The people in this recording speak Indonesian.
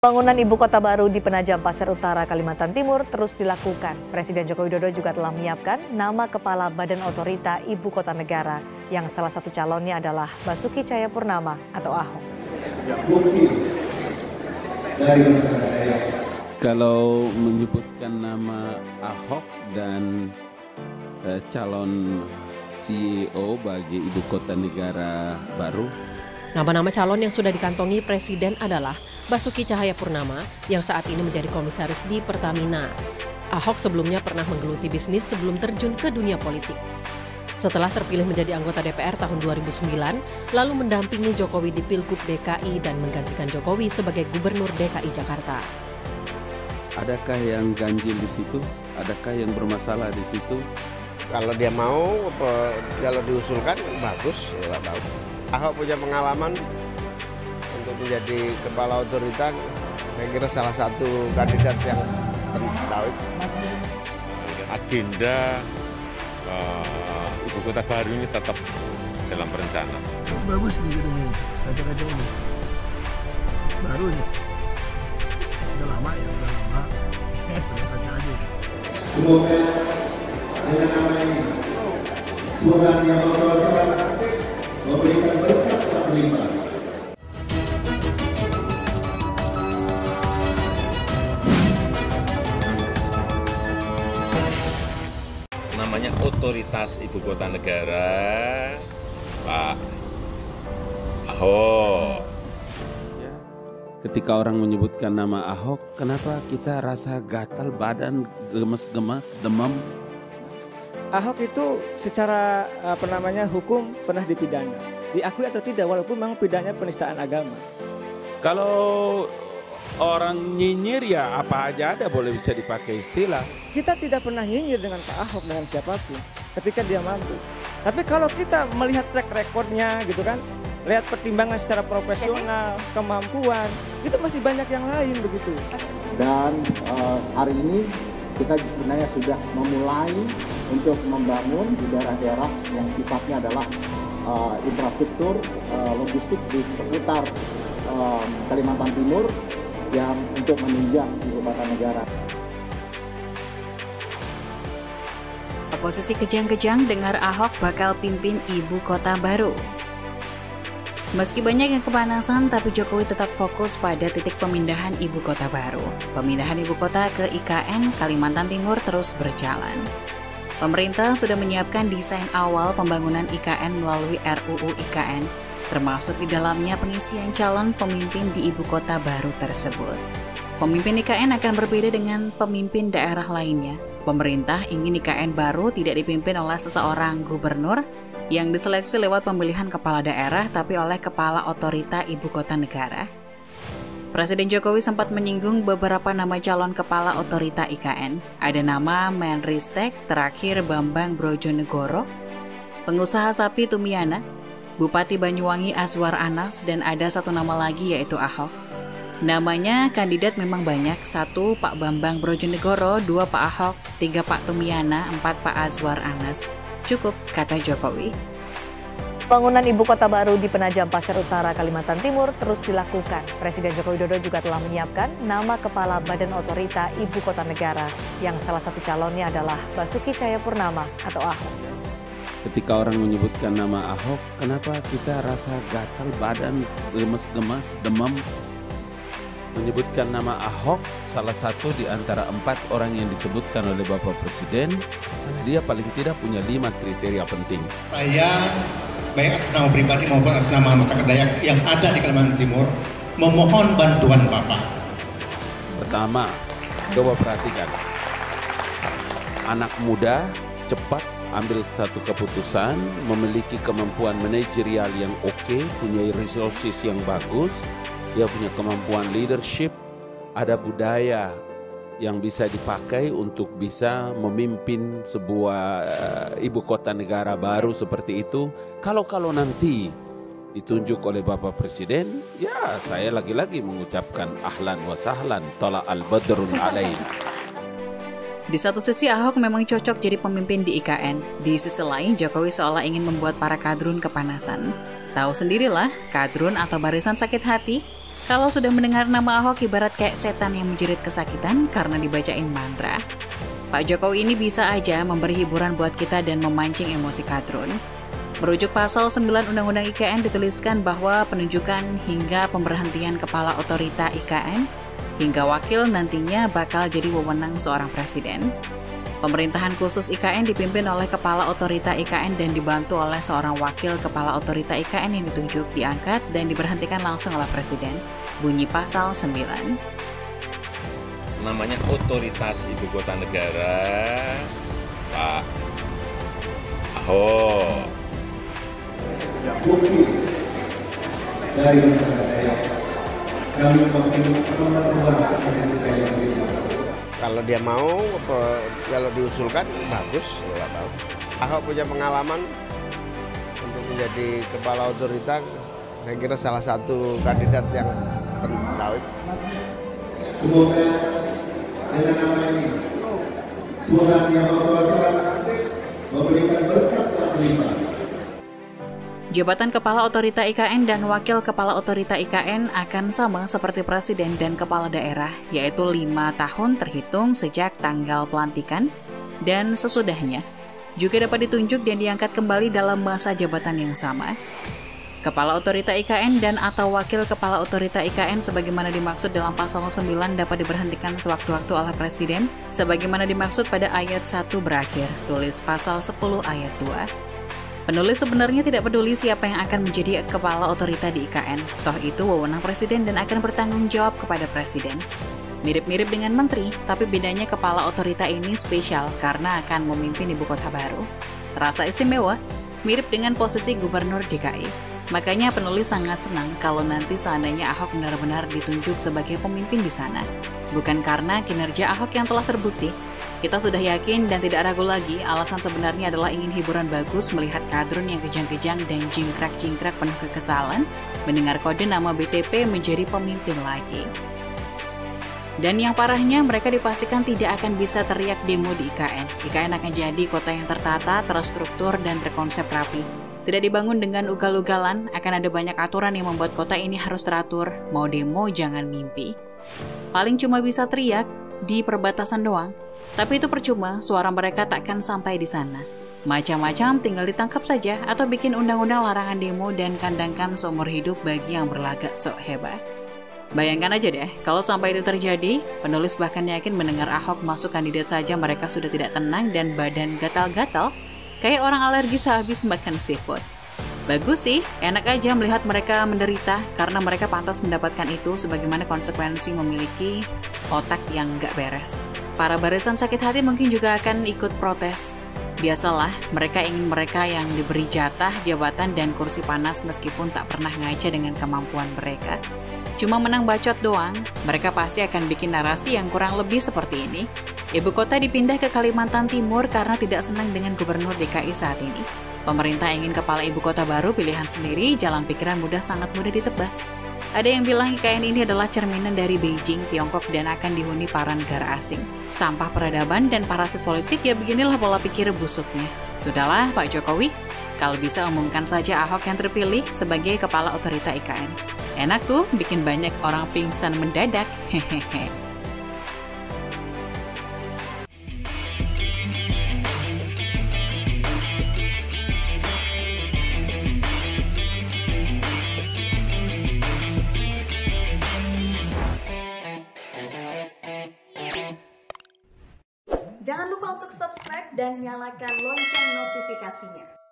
Bangunan ibu kota baru di Penajam Pasir Utara, Kalimantan Timur terus dilakukan. Presiden Joko Widodo juga telah menyiapkan nama kepala Badan Otorita Ibu Kota Negara yang salah satu calonnya adalah Basuki Cahayapurnama atau Ahok. Kalau menyebutkan nama Ahok dan calon CEO bagi ibu kota negara baru, nama-nama calon yang sudah dikantongi Presiden adalah Basuki Cahayapurnama yang saat ini menjadi komisaris di Pertamina. Ahok sebelumnya pernah menggeluti bisnis sebelum terjun ke dunia politik. Setelah terpilih menjadi anggota DPR tahun 2009, lalu mendampingi Jokowi di Pilgub DKI dan menggantikan Jokowi sebagai Gubernur DKI Jakarta. adakah yang ganjil di situ? Adakah yang bermasalah di situ? Kalau dia mau, kalau diusulkan bagus, ya tahu. Ahok punya pengalaman untuk menjadi kepala otorita, saya kira salah satu kandidat yang tahu. Agenda ibu kota baru ini tetap dalam perencanaan. Bagus nih gitu nih, kaca-kaca ini. Baru nih. Udah lama ya, udah lama. Kaca aja. Semoga dengan nama ini Tuhan yang Maha Kuasa memberikan berkat tak berlimpah. Namanya otoritas ibu kota negara, Pak Ahok. Ketika orang menyebutkan nama Ahok, kenapa kita rasa gatal badan, gemas-gemas, demam? Ahok itu secara hukum pernah dipidana, diakui atau tidak, walaupun memang pidananya penistaan agama. Kalau orang nyinyir ya apa aja ada, boleh bisa dipakai istilah. Kita tidak pernah nyinyir dengan Pak Ahok, dengan siapapun ketika dia mampu. Tapi kalau kita melihat track recordnya gitu kan, lihat pertimbangan secara profesional, kemampuan, itu masih banyak yang lain begitu. Dan hari ini kita sebenarnya sudah memulai untuk membangun di daerah-daerah yang sifatnya adalah infrastruktur logistik di seputar Kalimantan Timur yang untuk menunjang ibu kota negara. Oposisi kejang-kejang dengar Ahok bakal pimpin ibu kota baru. Meski banyak yang kepanasan, tapi Jokowi tetap fokus pada titik pemindahan ibu kota baru. Pemindahan ibu kota ke IKN Kalimantan Timur terus berjalan. Pemerintah sudah menyiapkan desain awal pembangunan IKN melalui RUU IKN, termasuk di dalamnya pengisian calon pemimpin di ibu kota baru tersebut. Pemimpin IKN akan berbeda dengan pemimpin daerah lainnya. Pemerintah ingin IKN baru tidak dipimpin oleh seseorang gubernur yang diseleksi lewat pemilihan kepala daerah, tapi oleh kepala otorita ibu kota negara. Presiden Jokowi sempat menyinggung beberapa nama calon kepala otorita IKN. Ada nama Menristek, terakhir Bambang Brojonegoro, pengusaha sapi Tumiana, Bupati Banyuwangi Azwar Anas, dan ada satu nama lagi yaitu Ahok. Namanya kandidat memang banyak, 1 Pak Bambang Brojonegoro, 2 Pak Ahok, 3 Pak Tumiana, 4 Pak Azwar Anas. Cukup, kata Jokowi. Bangunan ibu kota baru di Penajam Pasir Utara, Kalimantan Timur terus dilakukan. Presiden Joko Widodo juga telah menyiapkan nama kepala Badan Otorita Ibu Kota Negara yang salah satu calonnya adalah Basuki Cahayapurnama atau Ahok. Ketika orang menyebutkan nama Ahok, kenapa kita rasa gatal badan, gemas-gemas, demam? Menyebutkan nama Ahok, salah satu di antara 4 orang yang disebutkan oleh Bapak Presiden, karena dia paling tidak punya 5 kriteria penting. Saya baik atas nama pribadi maupun atas nama masyarakat Dayak yang ada di Kalimantan Timur memohon bantuan Bapak. Pertama, coba perhatikan. Anak muda cepat ambil satu keputusan, memiliki kemampuan manajerial yang oke, punya resources yang bagus, dia punya kemampuan leadership, ada budaya yang bisa dipakai untuk bisa memimpin sebuah ibu kota negara baru seperti itu. Kalau nanti ditunjuk oleh Bapak Presiden, ya saya lagi-lagi mengucapkan ahlan wa sahlan, tala al-badrun alaina. Di satu sisi Ahok memang cocok jadi pemimpin di IKN. Di sisi lain Jokowi seolah ingin membuat para kadrun kepanasan. Tahu sendirilah, kadrun atau barisan sakit hati Kalau sudah mendengar nama Ahok ibarat kayak setan yang menjerit kesakitan karena dibacain mantra. Pak Jokowi ini bisa aja memberi hiburan buat kita dan memancing emosi kadrun. Merujuk pasal 9 Undang-Undang IKN dituliskan bahwa penunjukan hingga pemberhentian kepala otorita IKN hingga wakil nantinya bakal jadi wewenang seorang presiden. Pemerintahan khusus IKN dipimpin oleh Kepala Otorita IKN dan dibantu oleh seorang wakil Kepala Otorita IKN yang ditunjuk, diangkat, dan diberhentikan langsung oleh Presiden. Bunyi pasal 9. Namanya otoritas ibu kota negara, Pak Ahok. Bukti dari masyarakat kami Kalau dia mau, kalau diusulkan bagus, ya tahu. Ahok punya pengalaman untuk menjadi kepala otorita, saya kira salah satu kandidat yang penting. Semoga dengan nama ini Tuhan Yang Maha Kuasa memberikan berkat yang berlimpah. Jabatan Kepala Otorita IKN dan Wakil Kepala Otorita IKN akan sama seperti Presiden dan Kepala Daerah, yaitu 5 tahun terhitung sejak tanggal pelantikan dan sesudahnya. Juga dapat ditunjuk dan diangkat kembali dalam masa jabatan yang sama. Kepala Otorita IKN dan atau Wakil Kepala Otorita IKN sebagaimana dimaksud dalam pasal 9 dapat diberhentikan sewaktu-waktu oleh Presiden, sebagaimana dimaksud pada ayat 1 berakhir, tulis pasal 10 ayat 2. Penulis sebenarnya tidak peduli siapa yang akan menjadi kepala otorita di IKN, toh itu wewenang Presiden dan akan bertanggung jawab kepada Presiden. Mirip-mirip dengan menteri, tapi bedanya kepala otorita ini spesial karena akan memimpin ibu kota baru. Terasa istimewa, mirip dengan posisi gubernur DKI. Makanya penulis sangat senang kalau nanti seandainya Ahok benar-benar ditunjuk sebagai pemimpin di sana. Bukan karena kinerja Ahok yang telah terbukti. Kita sudah yakin dan tidak ragu lagi alasan sebenarnya adalah ingin hiburan bagus melihat kadrun yang kejang-kejang dan jingkrak-jingkrak penuh kekesalan mendengar kode nama BTP menjadi pemimpin lagi. Dan yang parahnya mereka dipastikan tidak akan bisa teriak demo di IKN. IKN akan jadi kota yang tertata, terstruktur, dan terkonsep rapi. Tidak dibangun dengan ugal-ugalan, akan ada banyak aturan yang membuat kota ini harus teratur, mau demo jangan mimpi. Paling cuma bisa teriak di perbatasan doang. Tapi itu percuma, suara mereka takkan sampai di sana. Macam-macam tinggal ditangkap saja atau bikin undang-undang larangan demo dan kandangkan seumur hidup bagi yang berlagak sok hebat. Bayangkan aja deh, kalau sampai itu terjadi, penulis bahkan yakin mendengar Ahok masuk kandidat saja mereka sudah tidak tenang dan badan gatal-gatal, kayak orang alergi sehabis makan seafood. Bagus sih, enak aja melihat mereka menderita karena mereka pantas mendapatkan itu sebagaimana konsekuensi memiliki otak yang nggak beres. Para barisan sakit hati mungkin juga akan ikut protes. Biasalah, mereka ingin mereka yang diberi jatah, jabatan, dan kursi panas meskipun tak pernah ngaca dengan kemampuan mereka. Cuma menang bacot doang, mereka pasti akan bikin narasi yang kurang lebih seperti ini. Ibu kota dipindah ke Kalimantan Timur karena tidak senang dengan gubernur DKI saat ini. Pemerintah ingin kepala ibu kota baru pilihan sendiri, jalan pikiran sangat mudah ditebak. Ada yang bilang IKN ini adalah cerminan dari Beijing, Tiongkok, dan akan dihuni para negara asing. Sampah peradaban dan parasit politik, ya beginilah pola pikir busuknya. Sudahlah Pak Jokowi, kalau bisa umumkan saja Ahok yang terpilih sebagai kepala otorita IKN. Enak tuh, bikin banyak orang pingsan mendadak. Hehehe. Jangan lupa untuk subscribe dan nyalakan lonceng notifikasinya.